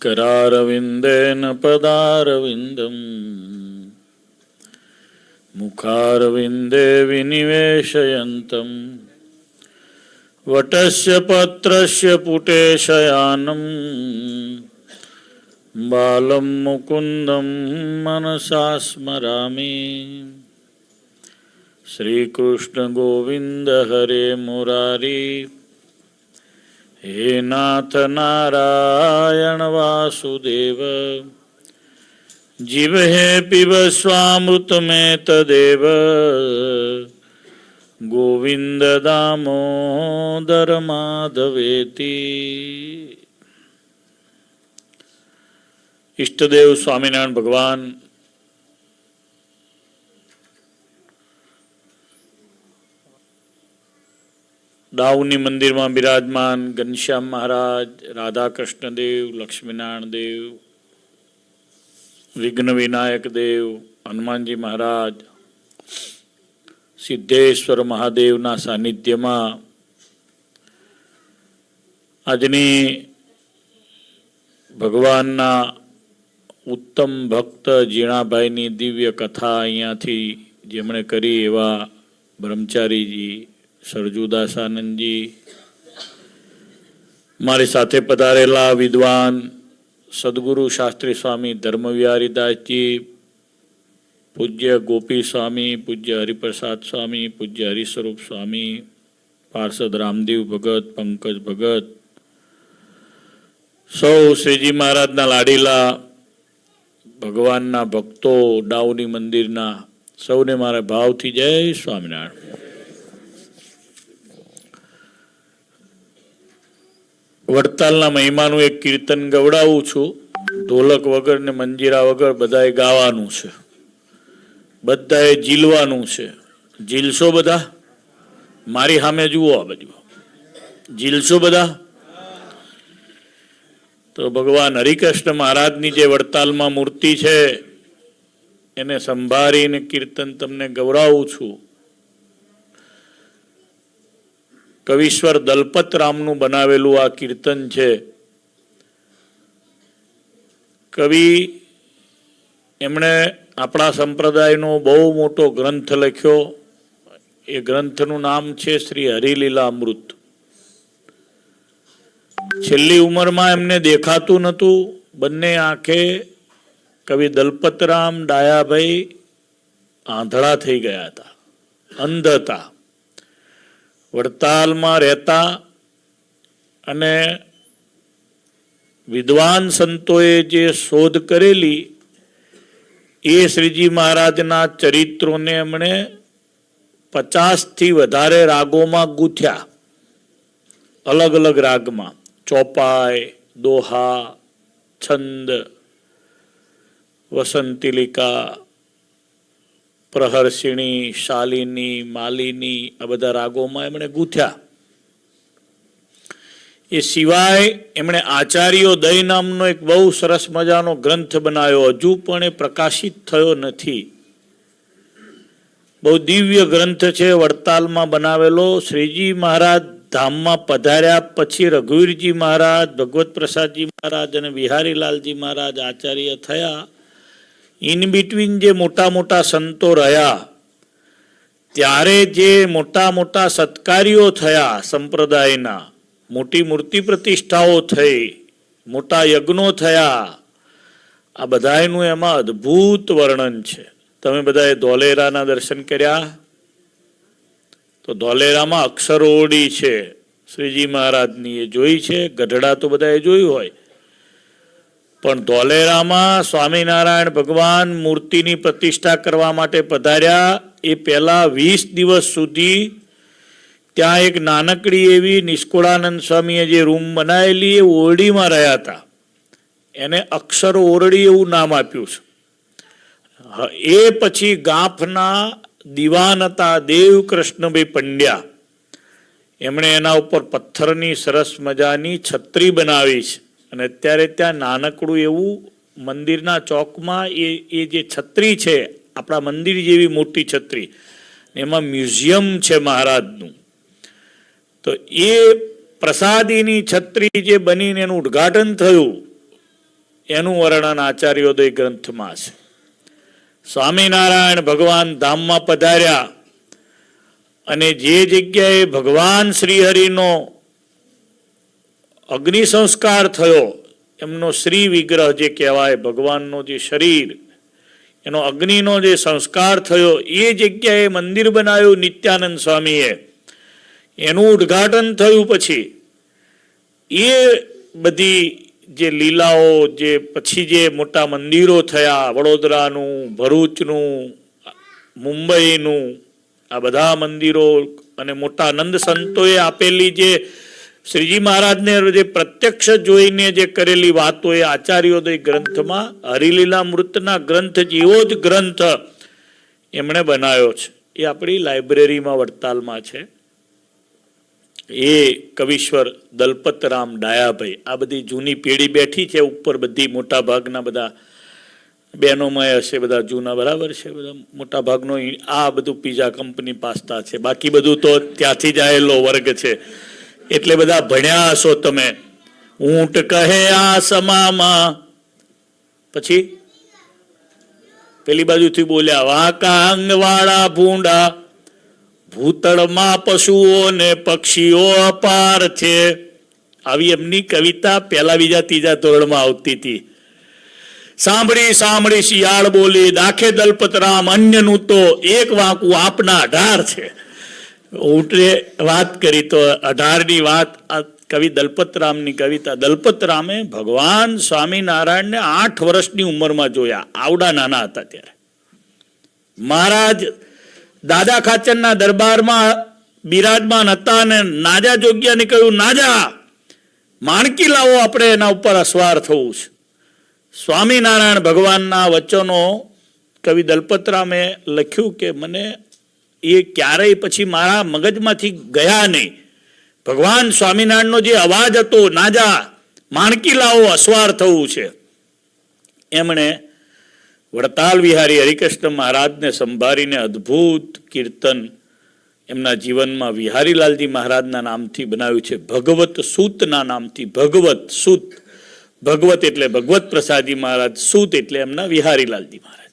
करारविन्देन पदारविन्दं मुखारविन्दे विनिवेशयन्तं वटस्य पत्रस्य पुटे शयानं बालं मुकुन्दं मनसा स्मरामि। श्रीकृष्ण गोविंद हरे मुरारी, हे नाथ नारायण वासुदेव, जीव हे पिब स्वामृत में तदेव, गोविंद दामोदर माधवेति। इष्टदेव स्वामीनारायण भगवान दाऊनी मंदिर में विराजमान घनश्याम महाराज, राधा कृष्ण देव, लक्ष्मीनारायण देव, विघ्न विनायक देव, हनुमान जी महाराज, सिद्धेश्वर महादेव ना सानिध्य में आजनी भगवान ना उत्तम भक्त जीणाभाई नी दिव्य कथा अहींया थी जेमणे करी एवा ब्रह्मचारी जी, सरजूदास आनंद जी, मारी साथे पधारेला विद्वान सदगुरु शास्त्री स्वामी धर्मविहारीदास जी, पूज्य गोपी स्वामी, पूज्य हरिप्रसाद स्वामी, पूज्य हरिस्वरूप स्वामी, पार्षद रामदेव भगत, पंकज भगत, सौ श्रीजी महाराज ना लाडीला भगवान ना भक्तो, डाउनी मंदिर ना सौने मारे भाव थी जय स्वामीनारायण। वडतालना महिमाનું एक कीर्तन गवડાવું છું। ઢોલક વગર ને મંજીરા વગર બધાએ ગાવાનું છે, બધાએ ઝીલવાનું છે। ઝીલશો બધા? મારી સામે જુઓ, આ બાજુ ઝીલશો બધા? તો ભગવાન હરિકૃષ્ણ મહારાજની જે વડતાલમાં મૂર્તિ છે એને સંભાળીને કીર્તન તમને ગવડાવું છું। कविश्वर दलपत रामनु बनावेलू आ कीर्तन छे। कवि एमणे आपणा संप्रदायनो बहु मोटो ग्रंथ लख्यो। ए ग्रंथनु नाम छे श्री हरिलीलामृत। छेल्ली उमरमां एमने देखातुं नतुं, बंने आंखे कवि दलपतराम डायाभाई आंधळा थई गया हता, अंध हता। वडताल में रहता अने विद्वान संतोए जे शोध करेली ए श्रीजी महाराज ना चरित्रों ने हमने 50 थी वधारे रागों में गूथ्या। अलग अलग राग में चौपाई, दोहा, छंद, वसंतिलिका, प्रहर्षिणी, शालिनी, मालिनी आ बधा रागों में एमणे गूथ्या। ए सिवाय एमणे आचार्योदय नामनो एक बहु सरस मजानो ग्रंथ बनाव्यो, हजू पण ए प्रकाशित थयो नथी। बहु दिव्य ग्रंथ छे, वडताल में बनावेलो। श्रीजी महाराज धाम में पधार्या पछी रघुवीरजी महाराज, भगवत प्रसादजी महाराज अने विहारीलालजी महाराज आचार्य थया। इन बिटवीन जे मोटा मोटा संतो रह्या त्यारे जे मोटा मोटा सत्कार्यो थया, संप्रदायना मोटी मूर्ति प्रतिष्ठाओ थई, मोटा यज्ञो थया, आ बधायनुं एमां अद्भुत वर्णन छे। तमे बधाए धोलेराना दर्शन कर्या? तो धोलेरामां अक्षरओरडी छे श्रीजी महाराजनी, ए जोई छे? गढड़ा तो बधाए जोयुं होय, पण धोलेरामां स्वामीनारायण भगवान मूर्तिनी प्रतिष्ठा करवा माटे पधार्या ए पहेला 20 दिवस सुधी त्यां एक नानकड़ी एवी निष्कुळानंद स्वामीए जे रूम बनावेली ए ओरडीमां रह्या हता। एने अक्षर ओरडी एवुं नाम आप्युं छे। ए पछी गांफना दीवान हता देवकृष्णभाई पंड्या, एमणे एना उपर पत्थरनी सरस मजानी छत्री बनावी छे અને અત્યારે ત્યાં નાનકડું એવું મંદિરના ચોકમાં એ જે છત્રી છે, આપણા મંદિર જેવી મોટી છત્રી, એમાં મ્યુઝિયમ છે મહારાજનું। તો એ પ્રસાદીની છત્રી જે બનીને એનું ઉદ્ઘાટન થયું એનું વર્ણન આચાર્યોદય ગ્રંથમાં છે. સ્વામિનારાયણ ભગવાન ધામમાં પધાર્યા અને જે જગ્યાએ ભગવાન શ્રીહરિનો અગ્નિ સંસ્કાર થયો, એમનો શ્રી વિગ્રહ જે કહેવાય, ભગવાનનો જે શરીર, એનો અગ્નિનો જે સંસ્કાર થયો, એ જગ્યાએ મંદિર બનાવ્યું નિત્યાનંદ સ્વામીએ. એનું ઉદ્ઘાટન થયું પછી એ બધી જે લીલાઓ, જે પછી જે મોટા મંદિરો થયા, વડોદરાનું, ભરૂચનું, મુંબઈનું, આ બધા મંદિરો અને મોટા નંદ સંતોએ આપેલી જે શ્રીજી મહારાજને જે પ્રત્યક્ષ જોઈને જે કરેલી વાતો એ આચાર્યોદય ગ્રંથમાં હરિલીલામૃતના ગ્રંથ જેવો જ ગ્રંથ એમણે બનાવ્યો છે. એ આપણી લાઇબ્રેરીમાં વડતાલમાં છે. એ કવિશ્વર દલપતરામ ડાયાભાઈ, આ બધી જૂની પેઢી બેઠી છે ઉપર, બધી મોટા ભાગના બધા બહેનોમાં હશે, બધા જૂના, બરાબર છે, બધા મોટા ભાગનો આ બધું પીઝા કંપની પાસ્તા છે. બાકી બધું તો ત્યાંથી જ આવેલો વર્ગ છે, એટલે બધા ભણ્યા હશો તમે. ઊંટ કહે આ સમામાં, પછી પેલી બાજુથી બોલ્યા વાંકા અંગવાળા ભૂંડા, ભૂતળમાં પશુઓ ને પક્ષીઓ અપાર છે. આવી એમની કવિતા પહેલા, બીજા, ત્રીજા ધોરણમાં આવતી હતી. સાંભળી સાંભળી શિયાળ બોલી, દાખે દલપતરામ અન્યનું તો એક વાંકું આપના 18 છે. ઊંટે વાત કરી તો 18ની વાત આ કવિ દલપતરામની કવિતા. દલપતરામે ભગવાન સ્વામિનારાયણને 8 વર્ષની ઉંમરમાં જોયા, આવડા નાના હતા ત્યારે. મહારાજ દાદા ખાચરના દરબારમાં બિરાજમાન હતા અને નાજા જોગ્યાને કહ્યું, નાજા માણકી લાવો, આપણે એના ઉપર અસવાર થવું છે. સ્વામિનારાયણ ભગવાનના વચનો કવિ દલપતરામે લખ્યું કે મને એ ક્યારેય પછી મારા મગજમાંથી ગયા નહીં. ભગવાન સ્વામિનારાયણનો જે અવાજ હતો, નાજા માણકી લાવો, અસવાર થવું છે. એમણે વડતાલ વિહારી હરિકૃષ્ણ મહારાજને સંભાળીને અદ્ભુત કીર્તન એમના જીવનમાં વિહારીલાલજી મહારાજના નામથી બનાવ્યું છે. ભગવત સૂતના નામથી, ભગવત સૂત, ભગવત એટલે ભગવત પ્રસાદજી મહારાજ, સૂત એટલે એમના વિહારીલાલજી મહારાજ,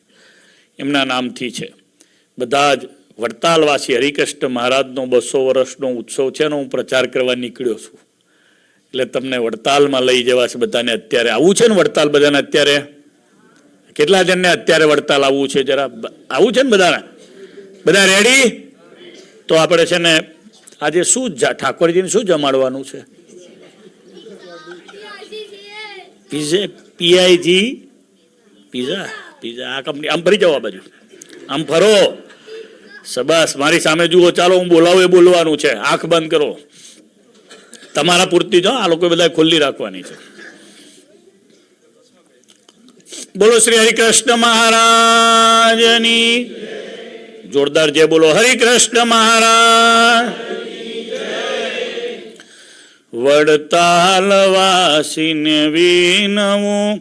એમના નામથી છે. બધા જ વડતાલવાસી હરિકૃષ્ણ મહારાજનો 200 વર્ષનો ઉત્સવ છે ને હું પ્રચાર કરવા નીકળ્યો છું, એટલે તમને વડતાલમાં લઈ જવા છે બધાને. અત્યારે આવું છે ને વડતાલ બધાને? અત્યારે કેટલા જણને અત્યારે વડતાલ આવવું છે? જરા આવું છે ને બધાને? બધા રેડી? તો આપણે છે ને આજે શું ઠાકોરજીને શું જમાડવાનું છે? પીઆઈજી પીઝા, પીઝા આ કંપની. આમ ફરી જાઓ, આ બાજુ આમ ફરો, સબાસ, મારી સામે જુઓ. ચાલો હું બોલાવું એ બોલવાનું છે, આંખ બંધ કરો. તમારા પૂરતી જો, આ લોકો બધા ખુલ્લી રાખવાની છે. બોલો શ્રી હરિકૃષ્ણ મહારાજની જોરદાર જય બોલો. હરિકૃષ્ણ મહારાજ. વડતાલ વાસીને વિનવું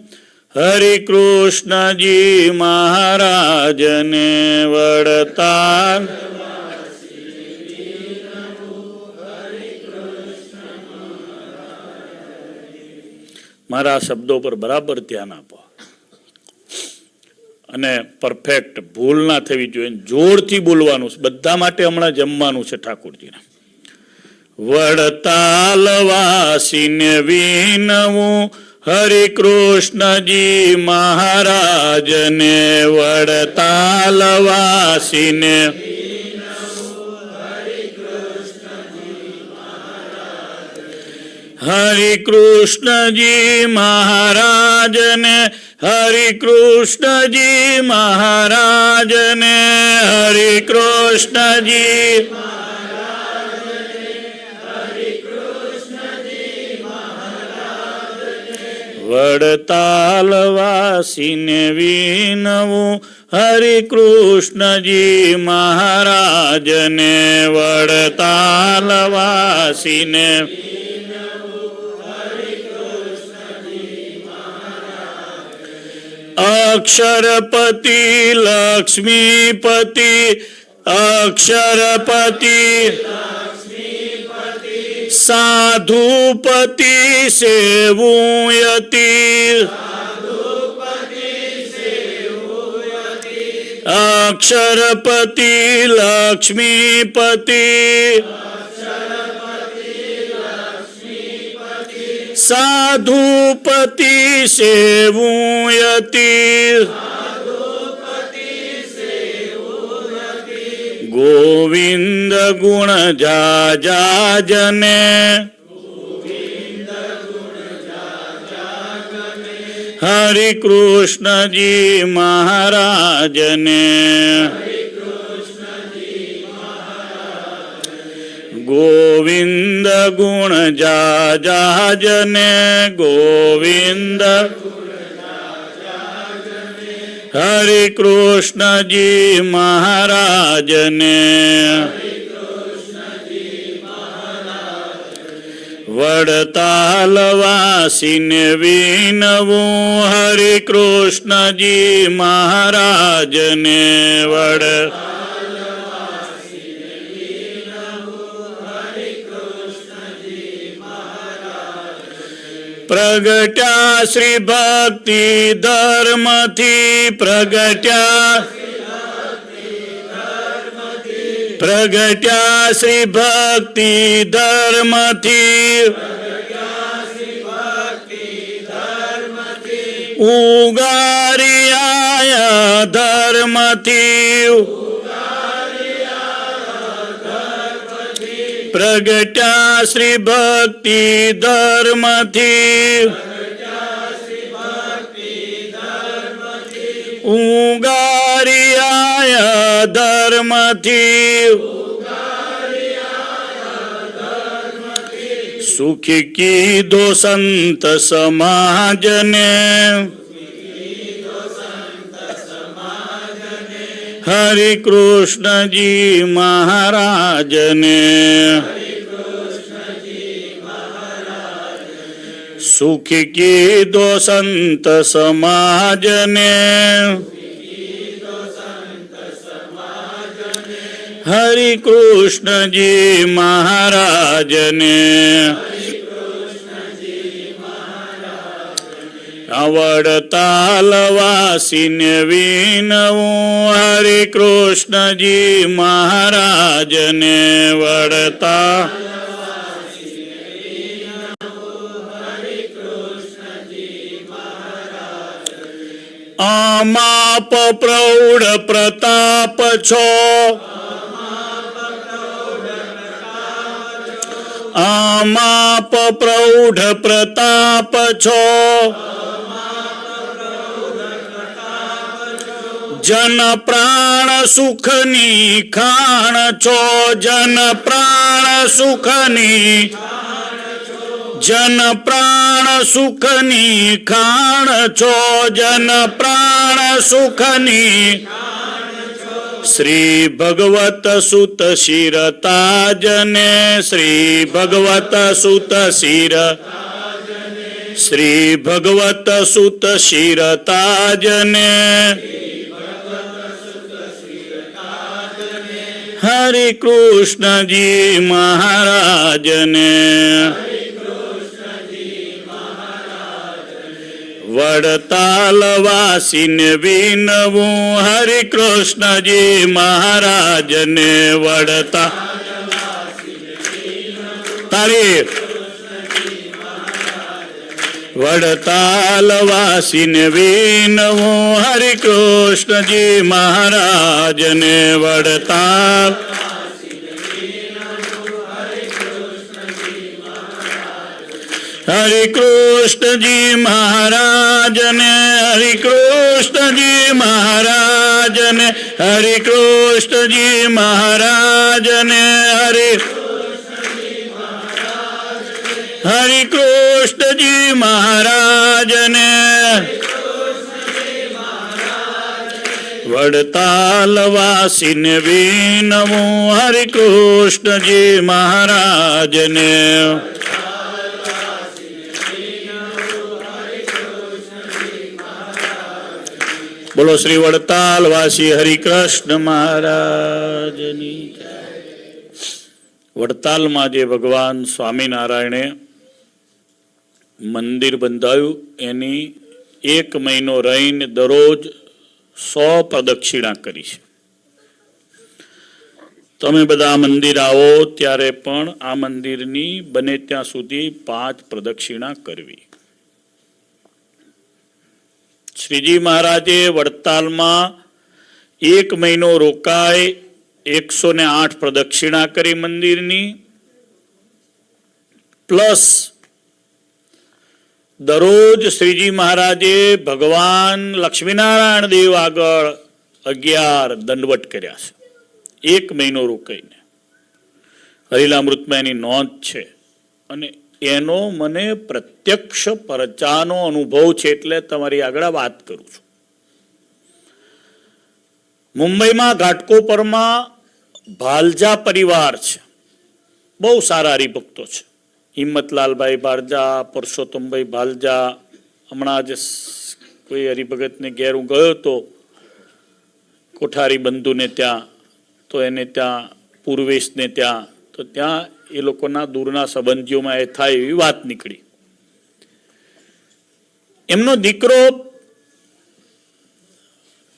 હરિકૃષ્ણજી મહારાજને. વડતાલ મારા શબ્દો પર બરાબર ધ્યાન આપો અને પરફેક્ટ ભૂલ ના થવી જોઈએ. જોરથી બોલવાનું છે બધા માટે. હમણાં જમવાનું છે ઠાકોરજીને. વડતાલ વાસીને વિનવું હરિકૃષ્ણજી મહારાજને. વડતાલ વાસીને હરિકૃષ્ણજી મહારાજને. હરિકૃષ્ણજી મહારાજને. હરિકૃષ્ણજી વડતાલ વાસીને વિનવું હરિકૃષ્ણજી મહારાજને. વડતાલ વાસીને અક્ષરપતિ લક્ષ્મીપતિ, અક્ષરપતિ સાધુપતિ સેવુયતિ અક્ષરપતિ લક્ષ્મીપતિ સાધુપતિ સેવુયતિ ગોવિંદ ગુણ જાજને હરિ કૃષ્ણજી મહારાજને ગોવિંદ ગુણ જાજને ગોવિંદ હરિ કૃષ્ણજી મહારાજને વડતાલવાસીને વિનવું હરિ કૃષ્ણજી મહારાજને પ્રગટ્યા શ્રી ભક્તિ ધર્મથી પ્રગટ્યા શ્રી ભક્તિ ધર્મથી ઉગારી આયા ધર્મથી પ્રગટ્યા શ્રી ભક્તિ ધર્મથી ઉગારી આયા ધર્મથી સુખી કીધો સંત સમાજને હરિ કૃષ્ણજી મહારાજને સુખી કીધો સંત સમાજને હરિ કૃષ્ણજી મહારાજને વડતાલવાસીને વિનવું હરિ કૃષ્ણજી મહારાજને અમાપ પ્રૌઢ પ્રતાપ છો અમાપ પ્રૌઢ પ્રતાપ છો જન પ્રાણ સુખની ખાણ છો જન પ્રાણ સુખની ખાણ છો જન પ્રાણ સુખની શ્રી ભગવત સુત શિરતાજને શ્રી ભગવત સુત શિરતાજને હરિ કૃષ્ણજી મહારાજને વડતાલવાસીને વિનવું હરિ કૃષ્ણજી મહારાજને વડતાલવાસીને વિનવું હરિ કૃષ્ણજી મહારાજને હરિ કૃષ્ણજી મહારાજને હરિ કૃષ્ણજી મહારાજને હરિ કૃષ્ણજી મહારાજને હરિ કૃષ્ણજી મહારાજને વડતાલવાસીને વિનવું હરિ કૃષ્ણજી મહારાજને બોલો શ્રી વડતાલવાસી હરિ કૃષ્ણ મહારાજની. વડતાલમાં જે ભગવાન સ્વામિનારાયણે મંદિર બંધાયું એની 1 મહિનો રહીને દરરોજ 100 પ્રદક્ષિણા કરી છે. તમે બધા મંદિર આવો ત્યારે પણ આ મંદિરની બને ત્યાં સુધી 5 પ્રદક્ષિણા કરવી. શ્રીજી મહારાજે વડતાલમાં 1 મહિનો રોકાય 108 પ્રદક્ષિણા કરી મંદિરની, પ્લસ દરરોજ શ્રીજી મહારાજે ભગવાન લક્ષ્મીનારાયણ દેવ આગળ 11 દંડવટ કર્યા છે 1 મહિનો રોકાઈને. હરિલામૃતમાં એની નોંધ છે અને એનો મને પ્રત્યક્ષ પરચાનો અનુભવ છે, એટલે તમારી આગળ વાત કરું છું. મુંબઈમાં ઘાટકોપરમાં ભાલજા પરિવાર છે, બહુ સારા હરિભક્તો છે. હિંમતલાલભાઈ ભારજા, પરસોત્તમભાઈ ભાલજા. હમણાં જ કોઈ હરિભગતને ઘેર હું ગયો હતો કોઠારી બંધુને ત્યાં, તો એને ત્યાં પૂર્વેશને ત્યાં, તો ત્યાં એ લોકોના દૂરના સંબંધીઓમાં એ થાય એવી વાત નીકળી. એમનો દીકરો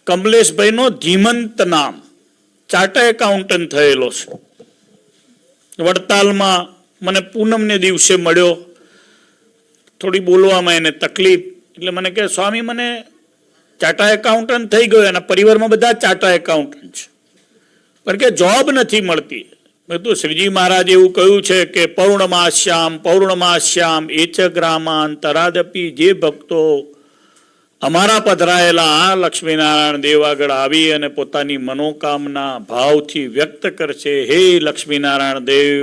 કમલેશભાઈનો ધીમંત નામ ચાર્ટર્ડ એકાઉન્ટન્ટ થયેલો છે. વડતાલમાં મને પૂનમને દિવસે મળ્યો, થોડી બોલવામાં એને તકલીફ, એટલે મને કહે સ્વામી મને ચાર્ટર્ડ એકાઉન્ટન્ટ થઈ ગયો, એના પરિવારમાં બધા ચાર્ટર્ડ એકાઉન્ટન્ટ છે, પણ કે જોબ નથી મળતી. મેં તો શ્રીજી મહારાજ એવું કહ્યું છે કે પૌર્ણમાસ્યામ એચ ગ્રામાંતરાદપી, જે ભક્તો અમારા પધરાયેલા આ લક્ષ્મીનારાયણ દેવ આગળ આવી અને પોતાની મનોકામના ભાવથી વ્યક્ત કરશે, હે લક્ષ્મીનારાયણ દેવ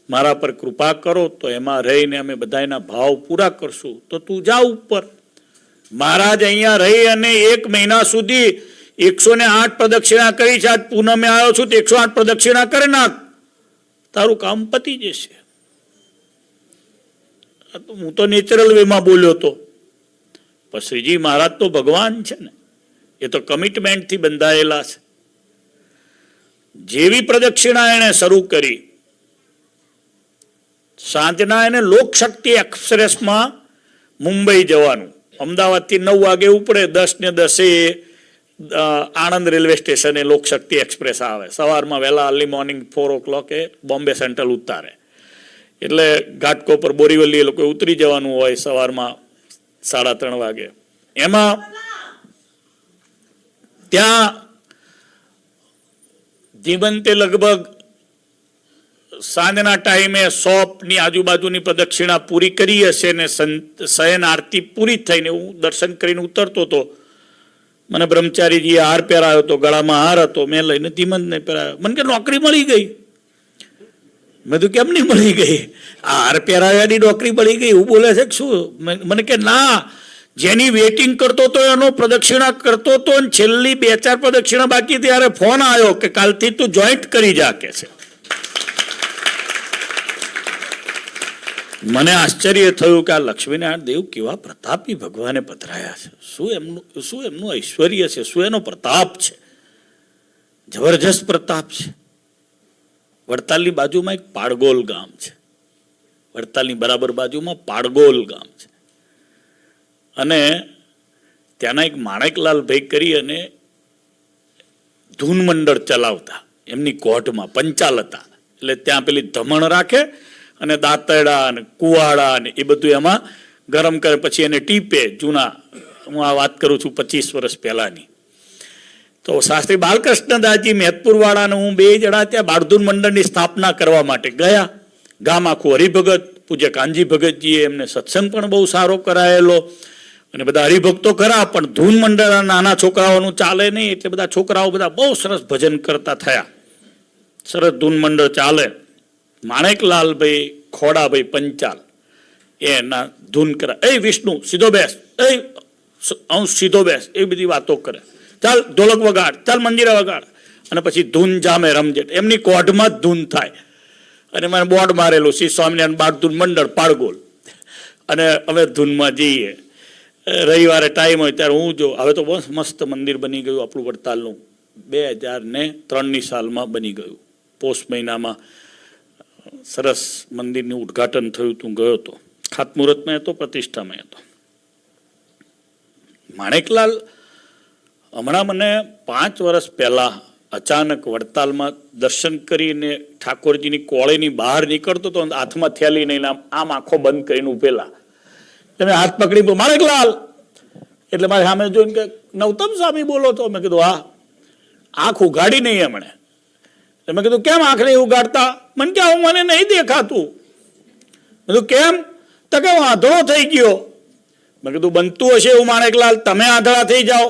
મારા પર કૃપા કરો, તો એમાં રહીને અમે બધા એના ભાવ પૂરા કરશું. તો તું જા ઉપર. મહારાજ અહીંયા રહી અને 1 મહિના સુધી 108 પ્રદક્ષિણા કરી છે. આજ પૂનમે આવ્યો છું તો 108 પ્રદક્ષિણા કરી નાખ, તારું કામ પતી જશે. હું તો નેચરલ વેમાં બોલ્યો હતો, પણ શ્રીજી મહારાજ તો ભગવાન છે ને, એ તો કમિટમેન્ટથી બંધાયેલા છે. જેવી પ્રદક્ષિણા એને શરૂ કરી, સાંજના એને લોકશક્તિ એક્સપ્રેસમાં મુંબઈ જવાનું. અમદાવાદથી 9 વાગે ઉપડે, 10:10 આણંદ રેલવે સ્ટેશને લોકશક્તિ એક્સપ્રેસ આવે. સવારમાં વહેલા early morning 4 o'clock Bombay central ઉતારે, એટલે ઘાટકોપર બોરીવલી એ લોકો ઉતરી જવાનું હોય સવારમાં 3:30 વાગે. એમાં ત્યાં જીવંતે લગભગ સાંજના ટાઈમે 100ની આજુબાજુની પ્રદક્ષિણા પૂરી કરી હશે ને શયન આરતી પૂરી થઈને હું દર્શન કરીને ઉતરતો હતો. મને બ્રહ્મચારીજીએ હાર પહેરાયો હતો, ગળામાં હાર હતો, મેં લઈને ધીમંતને પહેરાયો. મને કે નોકરી મળી ગઈ. મેં તો કેમ નહીં મળી ગઈ, આ હાર પહેરાવ્યાની નોકરી મળી ગઈ એવું બોલે છે શું? મને કે ના, જેની વેઇટિંગ કરતો હતો એનો પ્રદક્ષિણા કરતો હતો, અને છેલ્લી 2-4 પ્રદક્ષિણા બાકી ત્યારે ફોન આવ્યો કે કાલથી તું જોઈન્ટ કરી જા કે છે. મને આશ્ચર્ય થયું કે આ લક્ષ્મીનારાયણ દેવ કેવા પ્રતાપી ભગવાને પધરાયા છે. શું એમનું ઐશ્વર્ય છે, શું એનો પ્રતાપ છે, જબરજસ્ત પ્રતાપ છે. વડતાલની બાજુમાં એક પાડગોલ ગામ છે, વડતાલની બરાબર બાજુમાં પાડગોલ ગામ છે, અને ત્યાંના એક માણેકલાલ ભાઈ કરી અને ધૂન મંડળ ચલાવતા, એમની કોર્ટમાં પંચાલ હતા. એટલે ત્યાં પેલી ધમણ રાખે અને દાંતરડા અને કુવાડા ને એ બધું એમાં ગરમ કરે, પછી એને ટીપે. જૂના, હું આ વાત કરું છું 25 વર્ષ પહેલાની. તો શાસ્ત્રી બાલકૃષ્ણદાસજી મેહતપુરવાળા અને હું 2 જણા ત્યાં બાળધૂન મંડળની સ્થાપના કરવા માટે ગયા. ગામ આખું હરિભગત, પૂજ્ય કાનજી ભગતજીએ એમને સત્સંગ પણ બહુ સારો કરાયેલો, અને બધા હરિભક્તો ખરા, પણ ધૂન મંડળ નાના છોકરાઓનું ચાલે નહીં, એટલે બધા છોકરાઓ બધા બહુ સરસ ભજન કરતા થયા, સરસ ધૂન મંડળ ચાલે. માણેકલાલભાઈ ખોડાભાઈ પંચાલ એના ધૂન કરે, એ વિષ્ણુ સીધો બેસ, એ અંશ સીધો બેસ, એ બધી વાતો કરે. ચાલ ઢોલક વગાડ, ચાલ મંજીરા વગાડ, અને પછી ધૂન જામે રમજેટ. એમની કોઢમાં જ ધૂન થાય. અને મને બોર્ડ મારેલું શ્રી સ્વામિનારાયણ બાળધૂન મંડળ પાડગોલ, અને અમે ધૂનમાં જઈએ. રવિવારે ટાઈમ હોય ત્યારે હું જો, હવે તો બસ મસ્ત મંદિર બની ગયું આપણું વડતાલનું. 2003ની સાલમાં બની ગયું, પોષ મહિનામાં સરસ મંદિરનું ઉદ્ઘાટન થયું તું, ગયો હતો. ખાતમુહૂર્તમાં હતો, પ્રતિષ્ઠામાં હતો. માણેકલાલ હમણાં મને 5 વર્ષ પહેલા અચાનક વડતાલમાં દર્શન કરીને ઠાકોરજીની કોળીની બહાર નીકળતો હતો, હાથમાં થેલી નહીં, આમ આંખો બંધ કરીને ઉભેલા. એટલે મેં હાથ પકડી, માણેકલાલ, એટલે મારી સામે જોઈને કે નવતમ સ્વામી બોલો તો? મેં કીધું હા. આંખ ઉગાડી નહીં એમણે. મેં કીધું કેમ આંખ નહીં ઉગાડતા? મને કે મને નહીં દેખાતું. મેં કીધું કેમ? તો કે હું આંધળો થઈ ગયો. મેં કીધું બનતું હશે એવું માણેકલાલ, તમે આંધળા થઈ જાઓ.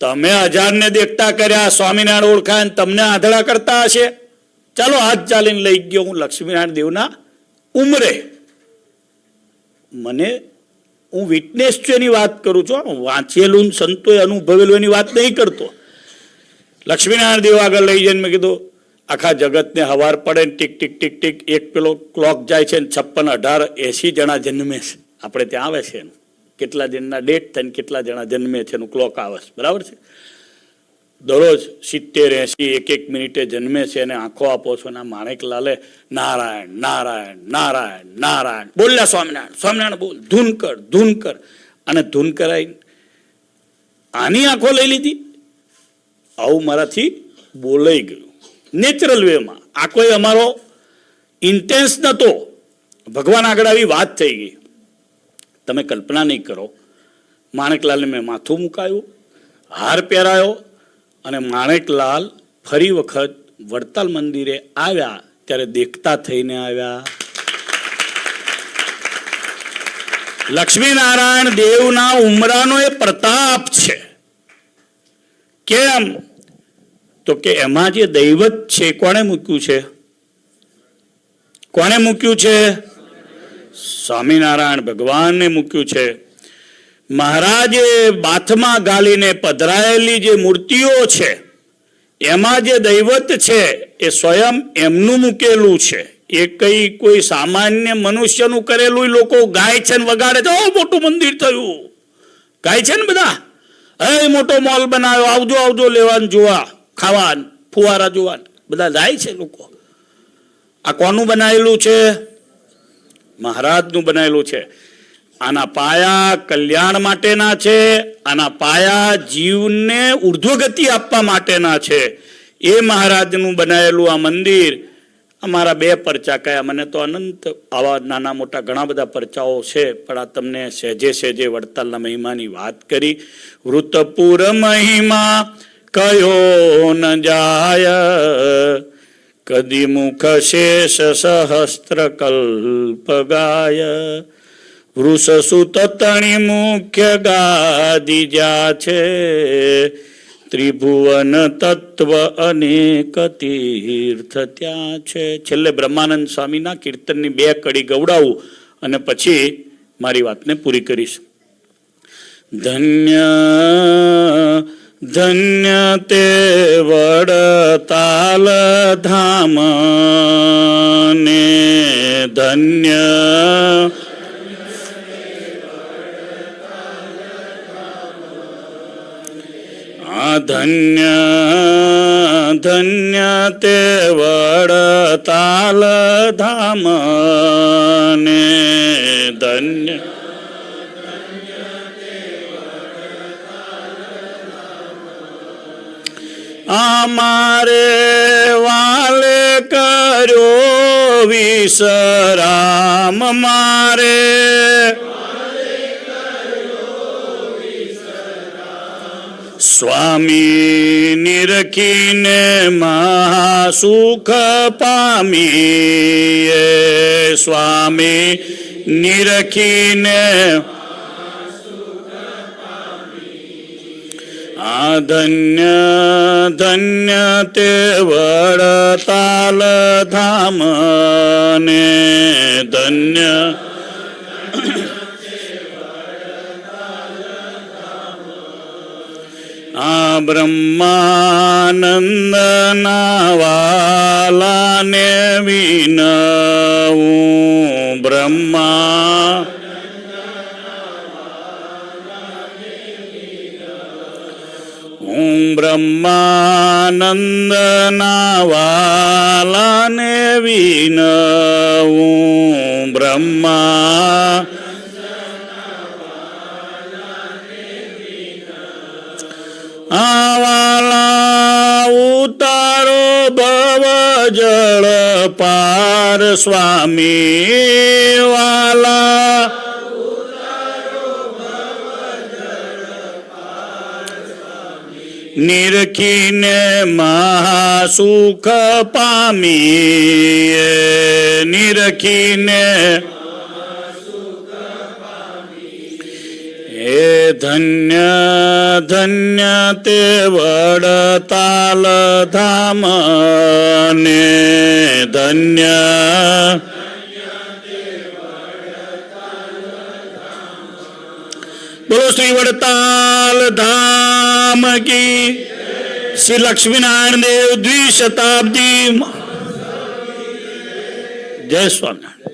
તમે 1000ને દેખતા કર્યા, સ્વામિનારાયણ ઓળખાય, તમને આંધળા કરતા હશે. ચાલો હાથ ચાલીને લઈ ગયો. હું લક્ષ્મીનારાયણ દેવના ઉમરે, મને હું વિટનેસ છું એની વાત કરું છું, વાંચેલું સંતોએ અનુભવેલું એની વાત નહીં કરતો. લક્ષ્મીનારાયણ દેવ આગળ લઈ જઈને મેં કીધું આખા જગતને હવાર પડે ને ટીક ટીક ટીક ટીક એક પેલો ક્લોક જાય છે ને 56, 18, 80 જણા જન્મે છે. આપણે ત્યાં આવે છે એનું કેટલા જણના ડેટ થાય ને કેટલા જણા જન્મે છે એનું ક્લોક આવે છે, બરાબર છે. દરરોજ 70, 80, 1 મિનિટે જન્મે છે અને આંખો આપો છો. ના માણેકલાલે નારાયણ નારાયણ નારાયણ નારાયણ બોલ્યા, સ્વામિનારાયણ સ્વામિનારાયણ બોલ, ધૂન કર ધૂન કર. અને ધૂન કરાવી આની આંખો લઈ લીધી. આવું મારાથી બોલાઈ ગયું નેચરલ વેમાં. આ કોઈ અમારો ઇન્ટેન્સ નહોતો. ભગવાન આગળ આવી વાત થઈ ગઈ. તમે કલ્પના નહીં કરો. માણેકલાલને મેં માથું મુકાયું, હાર પહેરાયો અને માણેકલાલ ફરી વખત વડતાલ મંદિરે આવ્યા ત્યારે દેખતા થઈને આવ્યા. લક્ષ્મીનારાયણ દેવના ઉમરાનો એ પ્રતાપ છે. કેમ? તો કે એમાં જે દૈવત છે કોણે મૂક્યું છે? કોણે મૂક્યું છે? સ્વામિનારાયણ ભગવાનને મૂક્યું છે. મહારાજે બાથમાં ગાલીને પધરાયેલી જે મૂર્તિઓ છે એમાં જે દૈવત છે એ સ્વયં એમનું મૂકેલું છે. એ કોઈ સામાન્ય મનુષ્યનું કરેલું લોકો ગાય છે ને વગાડે છે, ઓ મોટું મંદિર થયું, ગાય છે ને બધા, હે મોટો મોલ બનાવ્યો, આવજો આવજો લેવાનું જોવા, ખાવા, ફુવારા જોવા, બધા જાય છે લોકો. આ કોનું બનાવેલું છે? મહારાજનું બનાવેલું છે. આના પાયા કલ્યાણ માટેના છે. આના પાયા જીવને ઉર્ધ્વગતિ આપવા માટેના છે. એ મહારાજનું બનાવેલું આ મંદિર. અમારા 2 પરચા કયા, મને તો અનંત આવા નાના મોટા ઘણા બધા પરચાઓ છે, પણ આ તમને સહેજે સહેજે વડતાલના મહિમાની વાત કરી. વૃતપુર મહિમા કયો ન જાય, કદી મુખ શેષ સહસ્ત્ર કલ્પ ગાય. વૃષ સુત તણી મુખ્ય ગાદી જા છે, ત્રિભુવન તત્વ અનેક તીર્થ ત્યાં છે. છેલ્લે બ્રહ્માનંદ સ્વામીના કીર્તનની 2 કડી ગવડાવું અને પછી મારી વાતને પૂરી કરીશ. ધન્ય ધન્ય તે વડતાલ ધામ ને, ધન્ય ધન્ય ધન્ય તે વડતાલ ધામ ને, ધન્ય અમારે વાલે કર્યો વિશ્રામ, મારે સ્વામી નિરખીને મહાસુખ પામીએ. સ્વામી નિરખીને આ ધન્ય ધન્ય તે વડતાલ ધામ ને, ધન્ય આ બ્રહ્માનંદના વાલાને વિનવું. બ્રહ્મા બ્રહ્માનંદના વાલાને વિનવું બ્રહ્મા વાલા ઉતારો ભવ જળ પાર સ્વામી વાલા નિરખીને મહાસુખ પામીએ નિરખીને હે ધન્ય ધન્ય તે વડતાલ ધામ ને ધન્ય બોલો શ્રી વડતાલ ધામ કી શ્રી લક્ષ્મીનારાયણ દેવ દ્વિશતાબ્દી જય સ્વામિનારાયણ.